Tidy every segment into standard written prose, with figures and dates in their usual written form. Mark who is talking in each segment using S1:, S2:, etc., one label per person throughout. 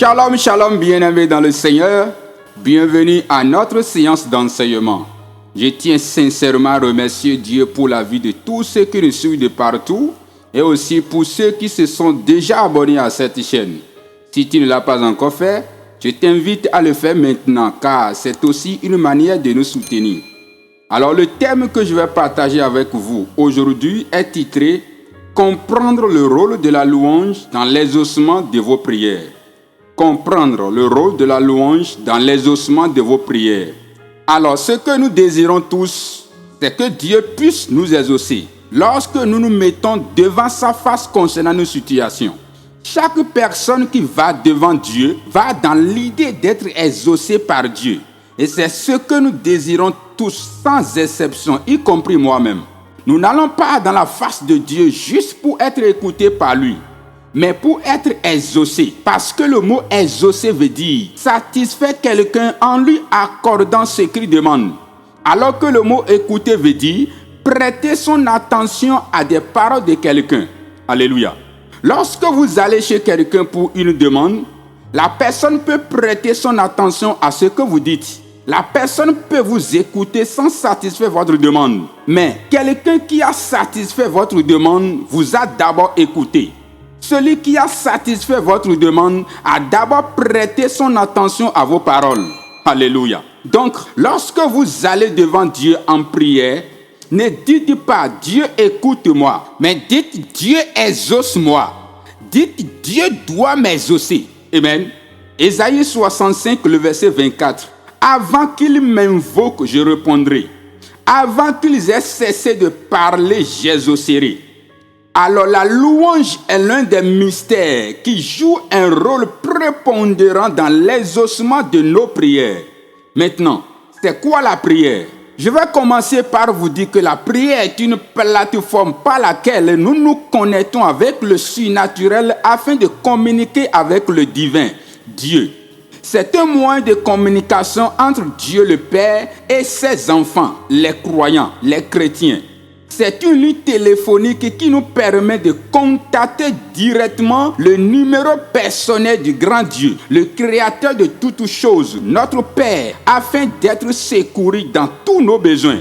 S1: Shalom, shalom, bien-aimés dans le Seigneur. Bienvenue à notre séance d'enseignement. Je tiens sincèrement à remercier Dieu pour la vie de tous ceux qui nous suivent de partout et aussi pour ceux qui se sont déjà abonnés à cette chaîne. Si tu ne l'as pas encore fait, je t'invite à le faire maintenant car c'est aussi une manière de nous soutenir. Alors le thème que je vais partager avec vous aujourd'hui est titré « Comprendre le rôle de la louange dans l'exaucement de vos prières ». Comprendre le rôle de la louange dans l'exaucement de vos prières. Alors ce que nous désirons tous, c'est que Dieu puisse nous exaucer lorsque nous nous mettons devant sa face concernant nos situations. Chaque personne qui va devant Dieu va dans l'idée d'être exaucée par Dieu. Et c'est ce que nous désirons tous sans exception, y compris moi-même. Nous n'allons pas dans la face de Dieu juste pour être écoutés par lui, mais pour être exaucé. Parce que le mot exaucer veut dire satisfaire quelqu'un en lui accordant ce qu'il demande. Alors que le mot écouter veut dire prêter son attention à des paroles de quelqu'un. Alléluia. Lorsque vous allez chez quelqu'un pour une demande, la personne peut prêter son attention à ce que vous dites. La personne peut vous écouter sans satisfaire votre demande. Mais quelqu'un qui a satisfait votre demande vous a d'abord écouté. Celui qui a satisfait votre demande a d'abord prêté son attention à vos paroles. Alléluia. Donc, lorsque vous allez devant Dieu en prière, ne dites pas « Dieu écoute-moi », mais dites « Dieu exauce-moi ». Dites « Dieu doit m'exaucer ». Amen. Ésaïe 65, le verset 24. « Avant qu'ils m'invoquent, je répondrai. Avant qu'ils aient cessé de parler, j'exaucerai. » Alors la louange est l'un des mystères qui joue un rôle prépondérant dans l'exaucement de nos prières. Maintenant, c'est quoi la prière? Je vais commencer par vous dire que la prière est une plateforme par laquelle nous nous connectons avec le surnaturel afin de communiquer avec le divin, Dieu. C'est un moyen de communication entre Dieu le Père et ses enfants, les croyants, les chrétiens. C'est une ligne téléphonique qui nous permet de contacter directement le numéro personnel du grand Dieu, le créateur de toutes choses, notre Père, afin d'être secouru dans tous nos besoins.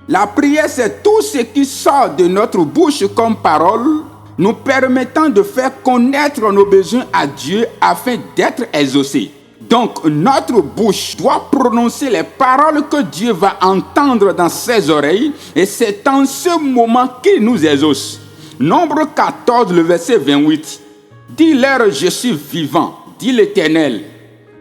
S1: La prière, c'est tout ce qui sort de notre bouche comme parole, nous permettant de faire connaître nos besoins à Dieu afin d'être exaucés. Donc, notre bouche doit prononcer les paroles que Dieu va entendre dans ses oreilles et c'est en ce moment qu'il nous exauce. Nombre 14, le verset 28. « Dis-leur, je suis vivant, dit l'Éternel.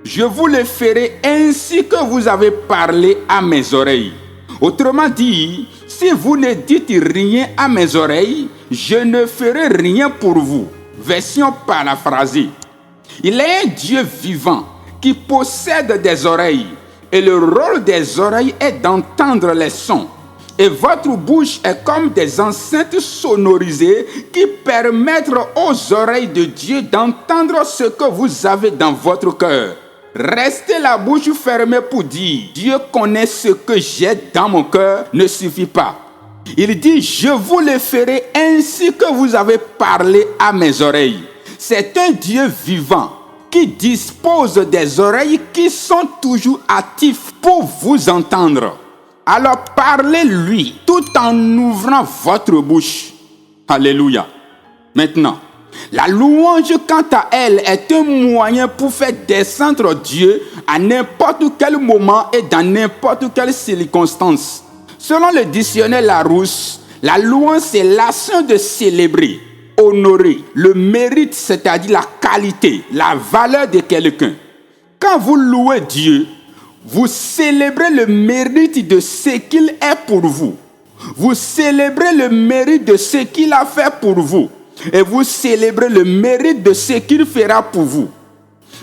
S1: Je vous le ferai ainsi que vous avez parlé à mes oreilles. » Autrement dit, si vous ne dites rien à mes oreilles, je ne ferai rien pour vous. Version paraphrasée. Il est un Dieu vivant qui possède des oreilles. Et le rôle des oreilles est d'entendre les sons. Et votre bouche est comme des enceintes sonorisées qui permettent aux oreilles de Dieu d'entendre ce que vous avez dans votre cœur. Rester la bouche fermée pour dire « Dieu connaît ce que j'ai dans mon cœur » ne suffit pas. Il dit « Je vous le ferai ainsi que vous avez parlé à mes oreilles ». C'est un Dieu vivant qui dispose des oreilles qui sont toujours actives pour vous entendre. Alors parlez-lui tout en ouvrant votre bouche. Alléluia. Maintenant, la louange quant à elle est un moyen pour faire descendre Dieu à n'importe quel moment et dans n'importe quelle circonstance. Selon le dictionnaire Larousse, la louange c'est l'action de célébrer, honorer le mérite, c'est-à-dire la qualité, la valeur de quelqu'un. Quand vous louez Dieu, vous célébrez le mérite de ce qu'il est pour vous. Vous célébrez le mérite de ce qu'il a fait pour vous. Et vous célébrez le mérite de ce qu'il fera pour vous.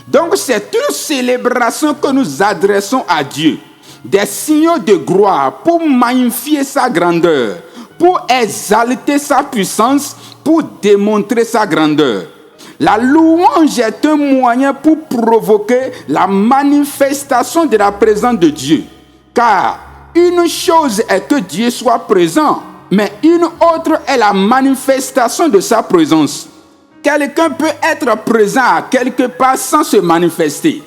S1: Donc c'est une célébration que nous adressons à Dieu. Des signaux de gloire pour magnifier sa grandeur, pour exalter sa puissance, pour démontrer sa grandeur. La louange est un moyen pour provoquer la manifestation de la présence de Dieu. Car une chose est que Dieu soit présent, mais une autre est la manifestation de sa présence. quelqu'un peut être présent à quelque part sans se manifester,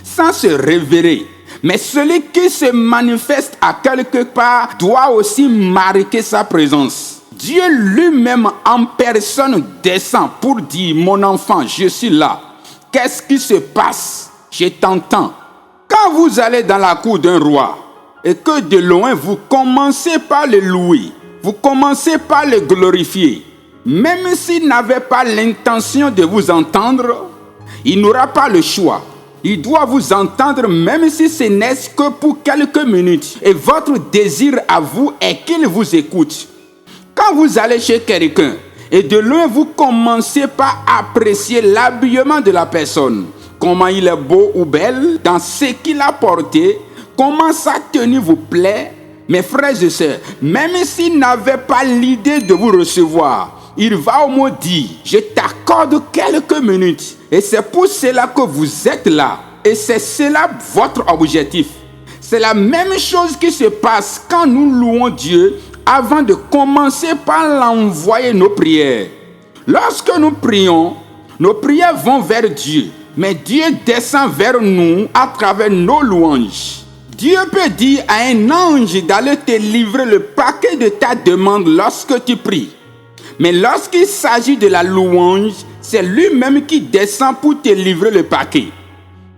S1: sans se révéler. Mais celui qui se manifeste à quelque part doit aussi marquer sa présence. Dieu lui-même en personne descend pour dire: mon enfant, je suis là. Qu'est-ce qui se passe? Je t'entends. Quand vous allez dans la cour d'un roi et que de loin vous commencez par le louer, vous commencez par le glorifier, même s'il n'avait pas l'intention de vous entendre, il n'aura pas le choix. Il doit vous entendre même si ce n'est que pour quelques minutes. Et votre désir à vous est qu'il vous écoute. Quand vous allez chez quelqu'un et de loin vous commencez par apprécier l'habillement de la personne, comment il est beau ou belle, dans ce qu'il a porté, comment sa tenue vous plaît, mes frères et sœurs, même s'il n'avait pas l'idée de vous recevoir, il va au mot dire: je t'accorde quelques minutes. Et c'est pour cela que vous êtes là. Et c'est cela votre objectif. C'est la même chose qui se passe quand nous louons Dieu avant de commencer par l'envoyer nos prières. Lorsque nous prions, nos prières vont vers Dieu. Mais Dieu descend vers nous à travers nos louanges. Dieu peut dire à un ange d'aller te livrer le paquet de ta demande lorsque tu pries. Mais lorsqu'il s'agit de la louange, c'est lui-même qui descend pour te livrer le paquet.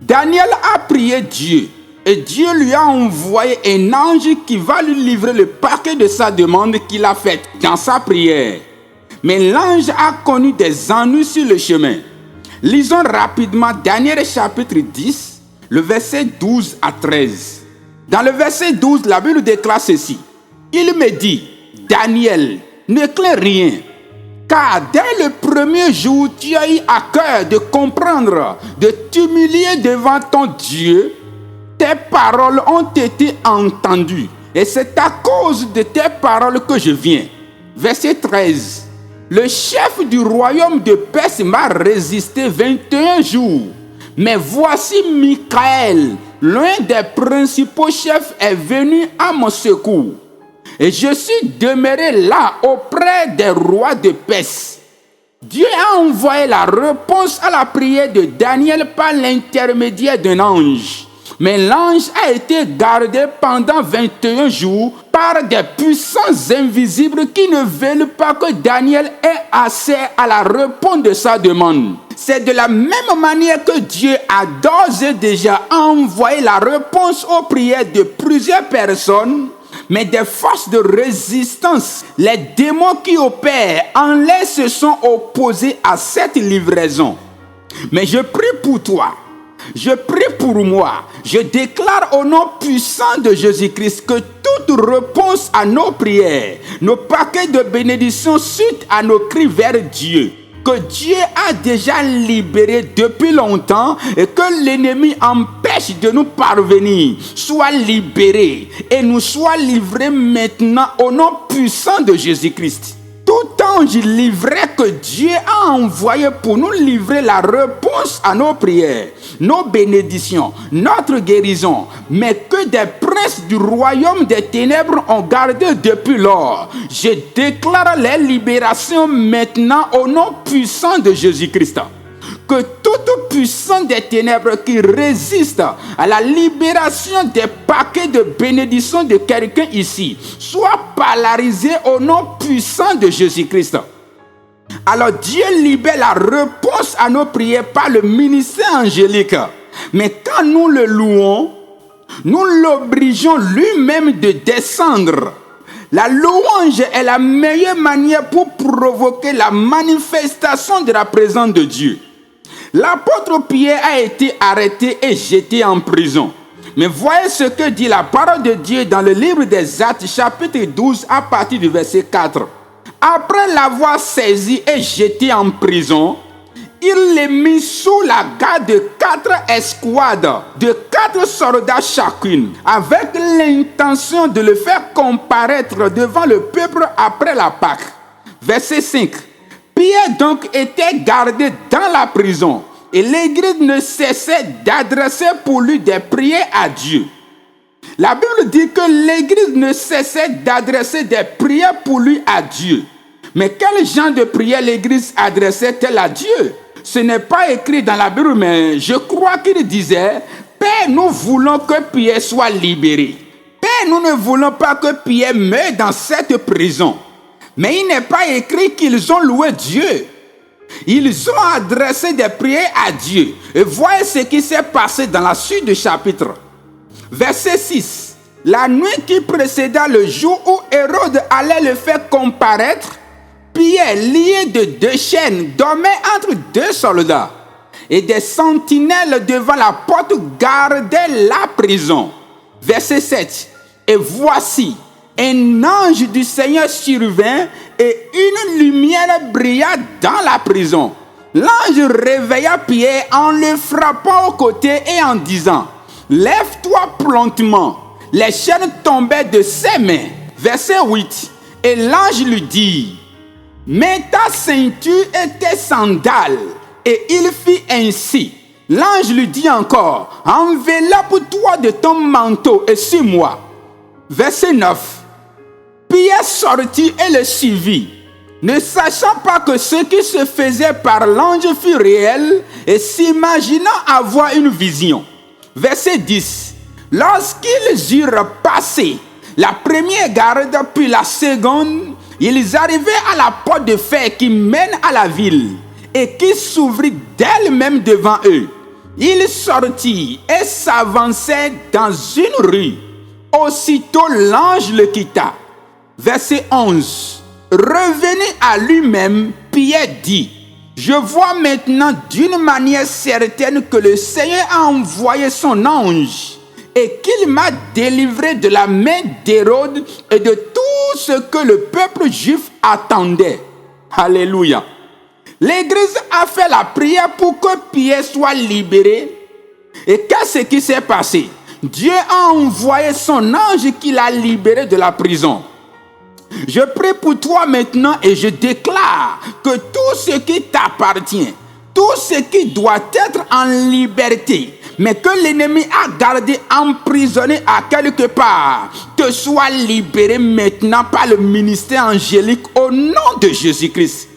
S1: Daniel a prié Dieu et Dieu lui a envoyé un ange qui va lui livrer le paquet de sa demande qu'il a faite dans sa prière. Mais l'ange a connu des ennuis sur le chemin. Lisons rapidement Daniel chapitre 10, le verset 12 à 13. Dans le verset 12, la Bible déclare ceci: il me dit: Daniel, ne crains rien, car dès le premier jour, tu as eu à cœur de comprendre, de t'humilier devant ton Dieu. Tes paroles ont été entendues, et c'est à cause de tes paroles que je viens. Verset 13. Le chef du royaume de Perse m'a résisté 21 jours. Mais voici Michael, l'un des principaux chefs, est venu à mon secours. Et je suis demeuré là auprès des rois de Perse. Dieu a envoyé la réponse à la prière de Daniel par l'intermédiaire d'un ange. Mais l'ange a été gardé pendant 21 jours par des puissances invisibles qui ne veulent pas que Daniel ait accès à la réponse de sa demande. C'est de la même manière que Dieu a d'ores et déjà envoyé la réponse aux prières de plusieurs personnes. Mais des forces de résistance, les démons qui opèrent en l'air se sont opposés à cette livraison. Mais je prie pour toi, je prie pour moi, je déclare au nom puissant de Jésus-Christ que toute réponse à nos prières, nos paquets de bénédictions suite à nos cris vers Dieu, que Dieu a déjà libéré depuis longtemps et que l'ennemi empêche de nous parvenir, soit libéré et nous soit livré maintenant au nom puissant de Jésus-Christ. Tout ange livré que Dieu a envoyé pour nous livrer la réponse à nos prières, nos bénédictions, notre guérison, mais que des princes du royaume des ténèbres ont gardé depuis lors. Je déclare les libérations maintenant au nom puissant de Jésus-Christ. Que toute puissance des ténèbres qui résiste à la libération des paquets de bénédictions de quelqu'un ici soit paralysée au nom puissant de Jésus-Christ. Alors Dieu libère la réponse à nos prières par le ministère angélique. Mais quand nous le louons, nous l'obligeons lui-même de descendre. La louange est la meilleure manière pour provoquer la manifestation de la présence de Dieu. L'apôtre Pierre a été arrêté et jeté en prison. Mais voyez ce que dit la parole de Dieu dans le livre des Actes, chapitre 12, à partir du verset 4. Après l'avoir saisi et jeté en prison, il les mit sous la garde de 4 escouades, de 4 soldats chacune, avec l'intention de le faire comparaître devant le peuple après la Pâque. Verset 5. Pierre donc était gardé dans la prison, et l'Église ne cessait d'adresser pour lui des prières à Dieu. La Bible dit que l'Église ne cessait d'adresser des prières pour lui à Dieu. Mais quel genre de prière l'Église adressait-elle à Dieu? Ce n'est pas écrit dans la Bible, mais je crois qu'il disait, Père, nous voulons que Pierre soit libéré. Père, nous ne voulons pas que Pierre meure dans cette prison. Mais il n'est pas écrit qu'ils ont loué Dieu. Ils ont adressé des prières à Dieu. Et voyez ce qui s'est passé dans la suite du chapitre. Verset 6. La nuit qui précéda le jour où Hérode allait le faire comparaître, Pierre, lié de 2 chaînes, dormait entre 2 soldats. Et des sentinelles devant la porte gardaient la prison. Verset 7. Et voici, un ange du Seigneur survint et une lumière brilla dans la prison. L'ange réveilla Pierre en le frappant au côté et en disant, « Lève-toi promptement. » Les chaînes tombaient de ses mains. Verset 8. Et l'ange lui dit, « Mets ta ceinture et tes sandales. » Et il fit ainsi. L'ange lui dit encore, « Enveloppe-toi de ton manteau et suis-moi. » Verset 9. Pierre sortit et le suivit, ne sachant pas que ce qui se faisait par l'ange fut réel et s'imaginant avoir une vision. Verset 10. Lorsqu'ils eurent passé la première garde puis la seconde, ils arrivaient à la porte de fer qui mène à la ville et qui s'ouvrit d'elle-même devant eux. Ils sortirent et s'avançaient dans une rue. Aussitôt l'ange le quitta. Verset 11. Revenu à lui-même, Pierre dit, « Je vois maintenant d'une manière certaine que le Seigneur a envoyé son ange et qu'il m'a délivré de la main d'Hérode et de tout ce que le peuple juif attendait. » Alléluia. L'Église a fait la prière pour que Pierre soit libéré. Et qu'est-ce qui s'est passé? Dieu a envoyé son ange qui l'a libéré de la prison. Je prie pour toi maintenant et je déclare que tout ce qui t'appartient, tout ce qui doit être en liberté, mais que l'ennemi a gardé emprisonné à quelque part, te soit libéré maintenant par le ministère angélique au nom de Jésus-Christ.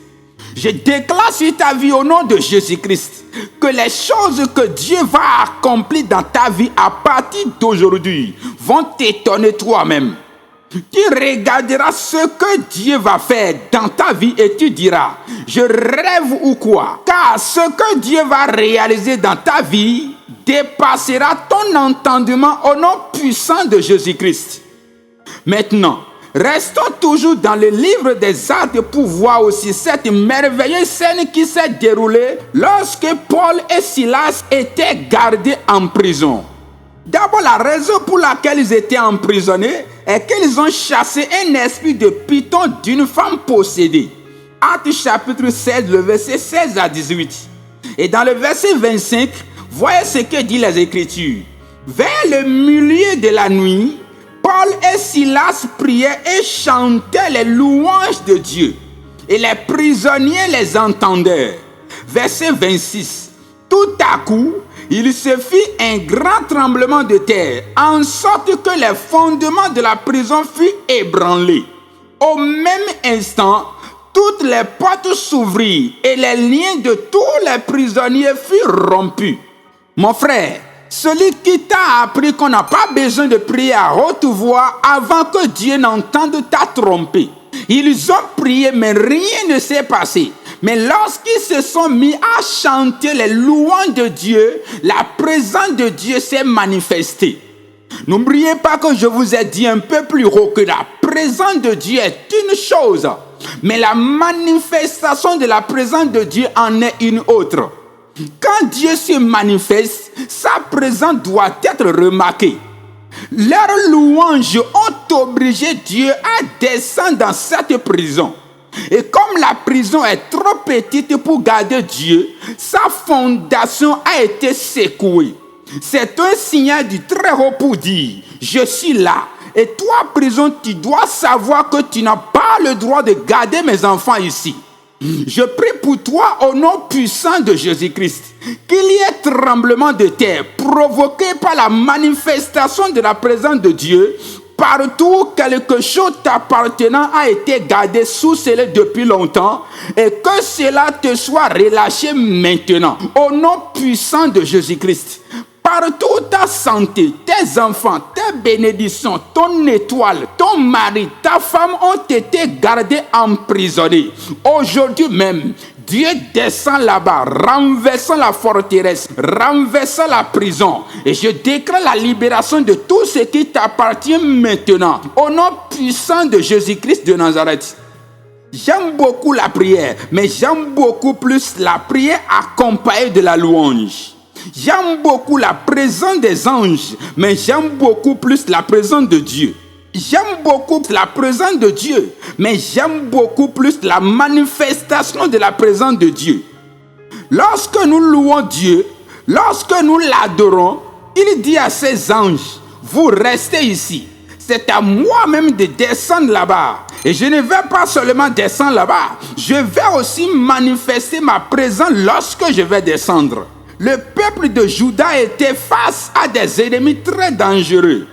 S1: Je déclare sur ta vie au nom de Jésus-Christ que les choses que Dieu va accomplir dans ta vie à partir d'aujourd'hui vont t'étonner toi-même. Tu regarderas ce que Dieu va faire dans ta vie et tu diras, je rêve ou quoi? Car ce que Dieu va réaliser dans ta vie dépassera ton entendement au nom puissant de Jésus-Christ. Maintenant, restons toujours dans le livre des Actes pour voir aussi cette merveilleuse scène qui s'est déroulée lorsque Paul et Silas étaient gardés en prison. D'abord, la raison pour laquelle ils étaient emprisonnés est qu'ils ont chassé un esprit de python d'une femme possédée. Actes chapitre 16, le verset 16 à 18. Et dans le verset 25, voyez ce que dit les Écritures. Vers le milieu de la nuit, Paul et Silas priaient et chantaient les louanges de Dieu. Et les prisonniers les entendaient. Verset 26. Tout à coup, il se fit un grand tremblement de terre, en sorte que les fondements de la prison furent ébranlés. Au même instant, toutes les portes s'ouvrirent et les liens de tous les prisonniers furent rompus. Mon frère, celui qui t'a appris qu'on n'a pas besoin de prier à haute voix avant que Dieu n'entende t'a trompé. Ils ont prié, mais rien ne s'est passé. Mais lorsqu'ils se sont mis à chanter les louanges de Dieu, la présence de Dieu s'est manifestée. N'oubliez pas que je vous ai dit un peu plus haut que la présence de Dieu est une chose, mais la manifestation de la présence de Dieu en est une autre. Quand Dieu se manifeste, sa présence doit être remarquée. Leurs louanges ont obligé Dieu à descendre dans cette prison. Et comme la prison est trop petite pour garder Dieu, sa fondation a été secouée. C'est un signal du très haut pour dire, je suis là. Et toi, prison, tu dois savoir que tu n'as pas le droit de garder mes enfants ici. Je prie pour toi au nom puissant de Jésus-Christ, qu'il y ait tremblement de terre provoqué par la manifestation de la présence de Dieu, partout quelque chose t'appartenant a été gardé sous scellé depuis longtemps et que cela te soit relâché maintenant. Au nom puissant de Jésus-Christ. Partout ta santé, tes enfants, tes bénédictions, ton étoile, ton mari, ta femme ont été gardés emprisonnés. Aujourd'hui même, Dieu descend là-bas, renversant la forteresse, renversant la prison. Et je déclare la libération de tout ce qui t'appartient maintenant. Au nom puissant de Jésus-Christ de Nazareth. J'aime beaucoup la prière, mais j'aime beaucoup plus la prière accompagnée de la louange. J'aime beaucoup la présence des anges, mais j'aime beaucoup plus la présence de Dieu. J'aime beaucoup la présence de Dieu, mais j'aime beaucoup plus la manifestation de la présence de Dieu. Lorsque nous louons Dieu, lorsque nous l'adorons, il dit à ses anges, vous restez ici. C'est à moi-même de descendre là-bas. Et je ne vais pas seulement descendre là-bas, je vais aussi manifester ma présence lorsque je vais descendre. Le peuple de Juda était face à des ennemis très dangereux.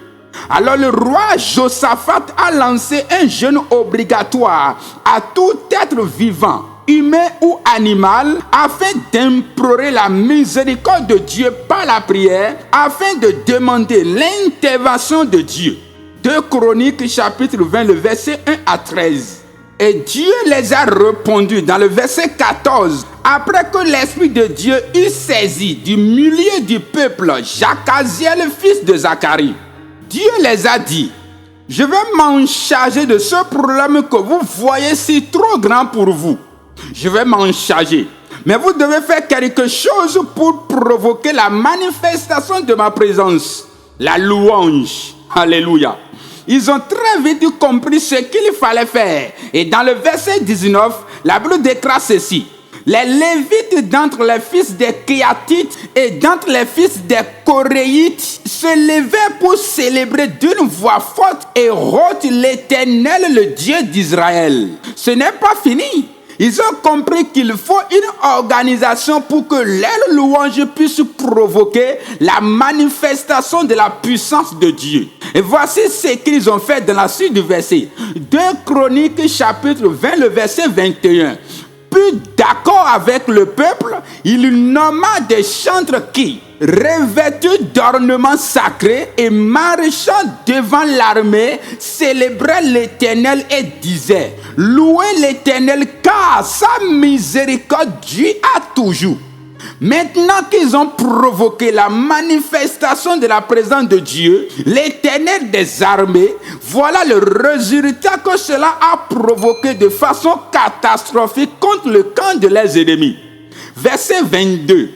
S1: Alors le roi Josaphat a lancé un jeûne obligatoire à tout être vivant, humain ou animal, afin d'implorer la miséricorde de Dieu par la prière, afin de demander l'intervention de Dieu. 2 Chroniques chapitre 20, le verset 1 à 13. Et Dieu les a répondus dans le verset 14. Après que l'Esprit de Dieu eut saisi du milieu du peuple Jacaziel, fils de Zacharie, Dieu les a dit, je vais m'en charger de ce problème que vous voyez si trop grand pour vous. Je vais m'en charger. Mais vous devez faire quelque chose pour provoquer la manifestation de ma présence. La louange. Alléluia. Ils ont très vite compris ce qu'il fallait faire. Et dans le verset 19, la Bible déclare ceci. Les Lévites d'entre les fils des Kéatites et d'entre les fils des Coréites se levaient pour célébrer d'une voix forte et rauque l'Éternel, le Dieu d'Israël. Ce n'est pas fini. Ils ont compris qu'il faut une organisation pour que leur louange puisse provoquer la manifestation de la puissance de Dieu. Et voici ce qu'ils ont fait dans la suite du verset. 2 Chroniques chapitre 20, le verset 21. Puis d'accord avec le peuple, il nomma des chantres qui, revêtus d'ornements sacrés et marchant devant l'armée, célébraient l'Éternel et disaient, louez l'Éternel car sa miséricorde dure à toujours. Maintenant qu'ils ont provoqué la manifestation de la présence de Dieu, l'Éternel des armées, voilà le résultat que cela a provoqué de façon catastrophique contre le camp de leurs ennemis. Verset 22.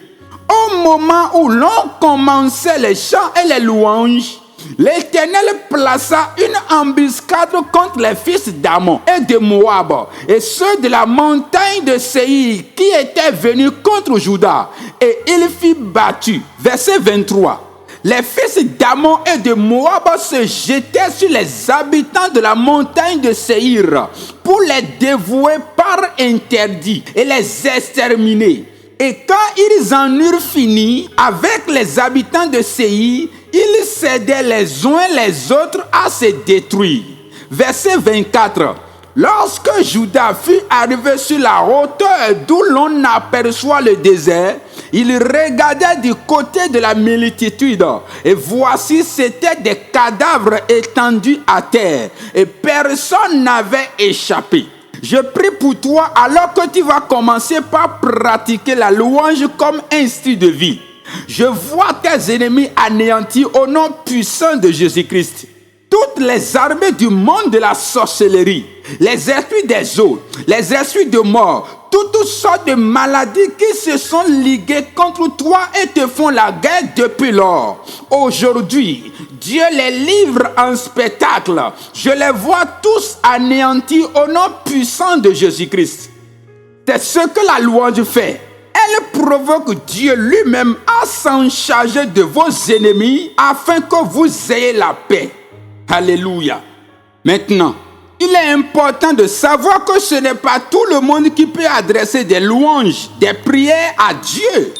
S1: Au moment où l'on commençait les chants et les louanges, l'Éternel plaça une embuscade contre les fils d'Ammon et de Moab et ceux de la montagne de Séir qui étaient venus contre Juda, et il fut battu. Verset 23. Les fils d'Ammon et de Moab se jetaient sur les habitants de la montagne de Séir pour les dévouer par interdit et les exterminer. Et quand ils en eurent fini avec les habitants de Séir, ils s'aidaient les uns les autres à se détruire. Verset 24. Lorsque Juda fut arrivé sur la hauteur d'où l'on aperçoit le désert, il regardait du côté de la multitude. Et voici, c'étaient des cadavres étendus à terre. Et personne n'avait échappé. Je prie pour toi alors que tu vas commencer par pratiquer la louange comme un style de vie. Je vois tes ennemis anéantis au nom puissant de Jésus-Christ. Toutes les armées du monde de la sorcellerie, les esprits des eaux, les esprits de mort, toutes sortes de maladies qui se sont liguées contre toi et te font la guerre depuis lors. Aujourd'hui, Dieu les livre en spectacle. Je les vois tous anéantis au nom puissant de Jésus-Christ. C'est ce que la louange fait. Elle provoque Dieu lui-même à s'en charger de vos ennemis afin que vous ayez la paix. Alléluia. Maintenant, il est important de savoir que ce n'est pas tout le monde qui peut adresser des louanges, des prières à Dieu.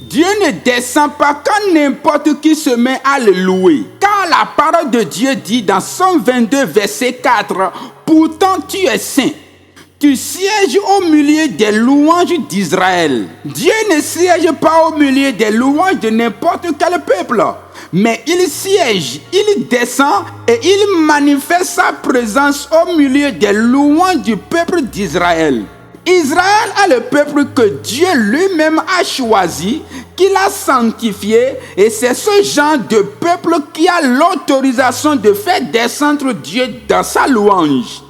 S1: Dieu ne descend pas quand n'importe qui se met à le louer. Car la parole de Dieu dit dans Psaume 22, verset 4, « Pourtant tu es saint, tu sièges au milieu des louanges d'Israël. » Dieu ne siège pas au milieu des louanges de n'importe quel peuple, mais il siège, il descend et il manifeste sa présence au milieu des louanges du peuple d'Israël. Israël est le peuple que Dieu lui-même a choisi, qu'il a sanctifié, et c'est ce genre de peuple qui a l'autorisation de faire descendre Dieu dans sa louange.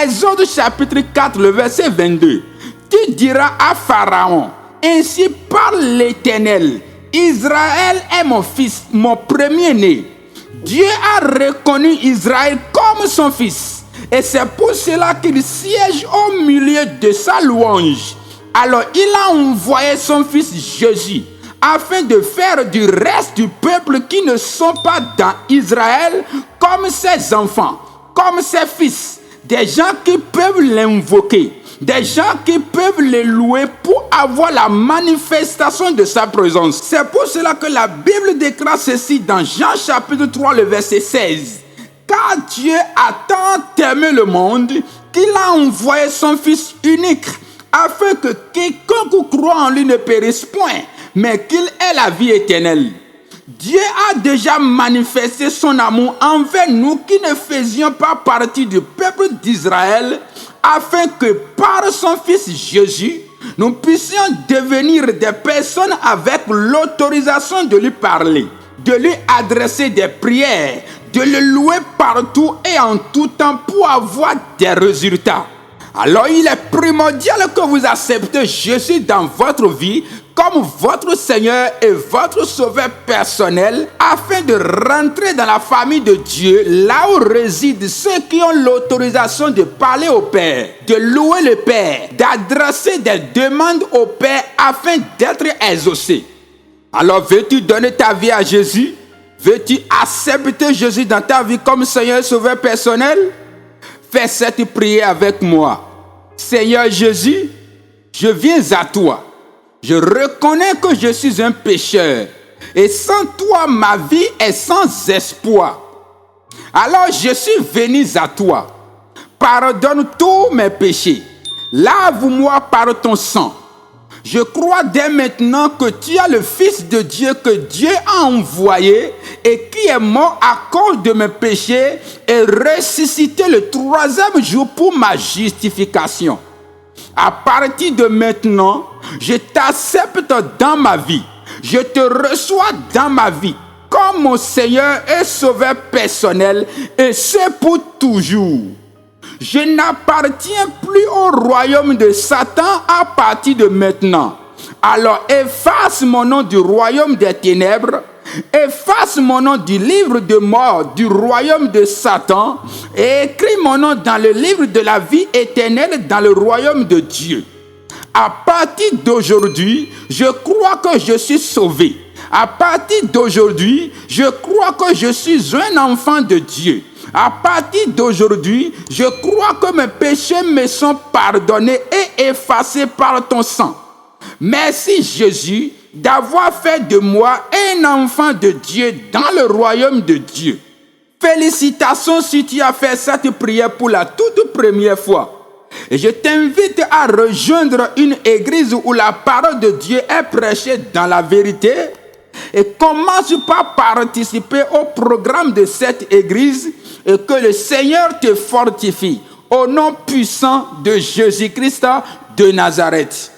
S1: Exode chapitre 4, le verset 22. Tu diras à Pharaon, ainsi parle l'Éternel, Israël est mon fils, mon premier-né. Dieu a reconnu Israël comme son fils. Et c'est pour cela qu'il siège au milieu de sa louange. Alors il a envoyé son fils Jésus afin de faire du reste du peuple qui ne sont pas dans Israël comme ses enfants, comme ses fils, des gens qui peuvent l'invoquer, des gens qui peuvent le louer pour avoir la manifestation de sa présence. C'est pour cela que la Bible déclare ceci dans Jean chapitre 3, le verset 16. Car Dieu a tant aimé le monde qu'il a envoyé son Fils unique, afin que quiconque croit en lui ne périsse point, mais qu'il ait la vie éternelle. Dieu a déjà manifesté son amour envers nous qui ne faisions pas partie du peuple d'Israël, afin que par son Fils Jésus, nous puissions devenir des personnes avec l'autorisation de lui parler, de lui adresser des prières, de le louer partout et en tout temps pour avoir des résultats. Alors il est primordial que vous acceptez Jésus dans votre vie comme votre Seigneur et votre Sauveur personnel afin de rentrer dans la famille de Dieu, là où résident ceux qui ont l'autorisation de parler au Père, de louer le Père, d'adresser des demandes au Père afin d'être exaucés. Alors veux-tu donner ta vie à Jésus? Veux-tu accepter Jésus dans ta vie comme Seigneur et Sauveur personnel? Fais cette prière avec moi. Seigneur Jésus, je viens à toi. Je reconnais que je suis un pécheur. Et sans toi, ma vie est sans espoir. Alors je suis venu à toi. Pardonne tous mes péchés. Lave-moi par ton sang. Je crois dès maintenant que tu es le Fils de Dieu que Dieu a envoyé et qui est mort à cause de mes péchés et ressuscité le troisième jour pour ma justification. À partir de maintenant, je t'accepte dans ma vie. Je te reçois dans ma vie comme mon Seigneur et Sauveur personnel et c'est pour toujours. Je n'appartiens plus au royaume de Satan à partir de maintenant. Alors efface mon nom du royaume des ténèbres, efface mon nom du livre de mort du royaume de Satan et écris mon nom dans le livre de la vie éternelle dans le royaume de Dieu. À partir d'aujourd'hui, je crois que je suis sauvé. À partir d'aujourd'hui, je crois que je suis un enfant de Dieu. À partir d'aujourd'hui, je crois que mes péchés me sont pardonnés et effacés par ton sang. Merci Jésus d'avoir fait de moi un enfant de Dieu dans le royaume de Dieu. Félicitations si tu as fait cette prière pour la toute première fois. Et je t'invite à rejoindre une église où la parole de Dieu est prêchée dans la vérité. Et commence par participer au programme de cette église et que le Seigneur te fortifie au nom puissant de Jésus-Christ de Nazareth.